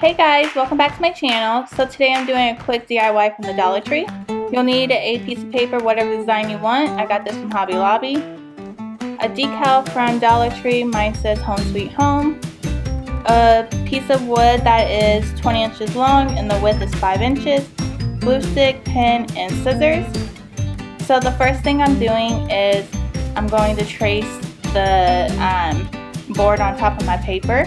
Hey guys, welcome back to my channel. So today I'm doing a quick DIY from the Dollar Tree. You'll need a piece of paper, whatever design you want. I got this from Hobby Lobby. A decal from Dollar Tree, mine says Home Sweet Home. A piece of wood that is 20 inches long and the width is 5 inches. Glue stick, pen, and scissors. So the first thing I'm doing is I'm going to trace the board on top of my paper.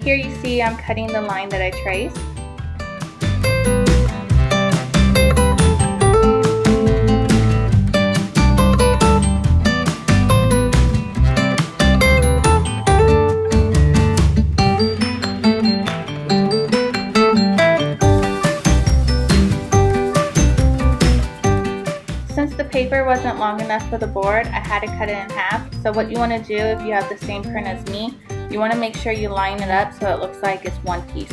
Here you see I'm cutting the line that I traced. Since the paper wasn't long enough for the board, I had to cut it in half. So what you want to do if you have the same print as me, you want to make sure you line it up so it looks like it's one piece.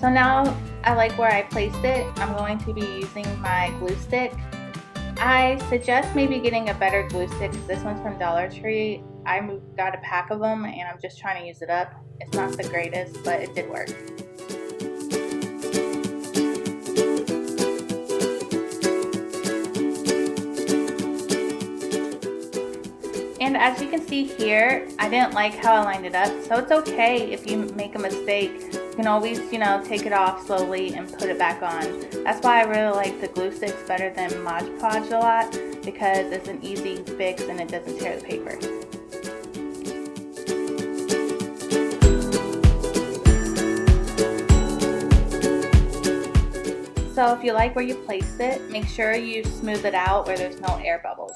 So now I like where I placed it. I'm going to be using my glue stick. I suggest maybe getting a better glue stick because this one's from Dollar Tree. I got a pack of them and I'm just trying to use it up. It's not the greatest, but it did work. And as you can see here, I didn't like how I lined it up, so it's okay if you make a mistake. You can always, take it off slowly and put it back on. That's why I really like the glue sticks better than Mod Podge a lot, because it's an easy fix and it doesn't tear the paper. So if you like where you placed it, make sure you smooth it out where there's no air bubbles.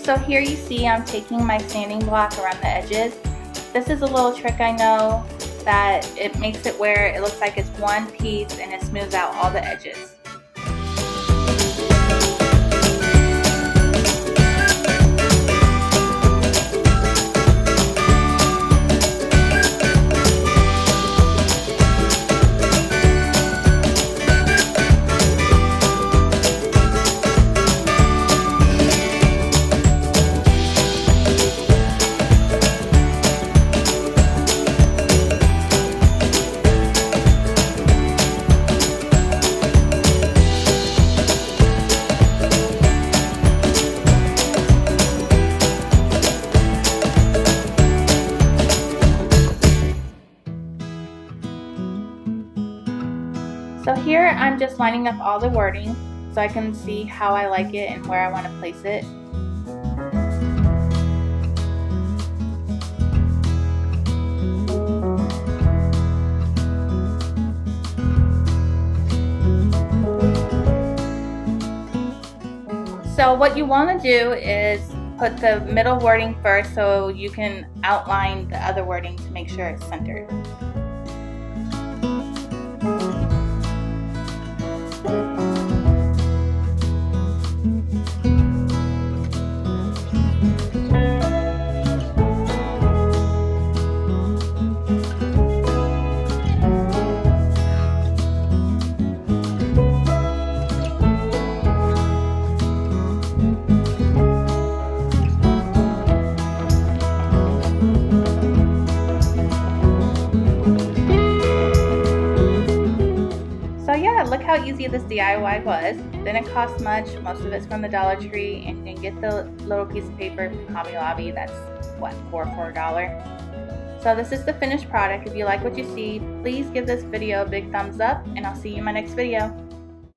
So here you see I'm taking my sanding block around the edges. This is a little trick I know that it makes it where it looks like it's one piece and it smooths out all the edges. So here I'm just lining up all the wording. so I can see how I like it and where I want to place it. So what you want to do is put the middle wording first so you can outline the other wording to make sure it's centered. So yeah, look how easy this DIY was. Didn't cost much, most of it's from the Dollar Tree, and you can get the little piece of paper from Hobby Lobby. That's what, $4 for $1. So this is the finished product. If you like what you see, please give this video a big thumbs up, and I'll see you in my next video.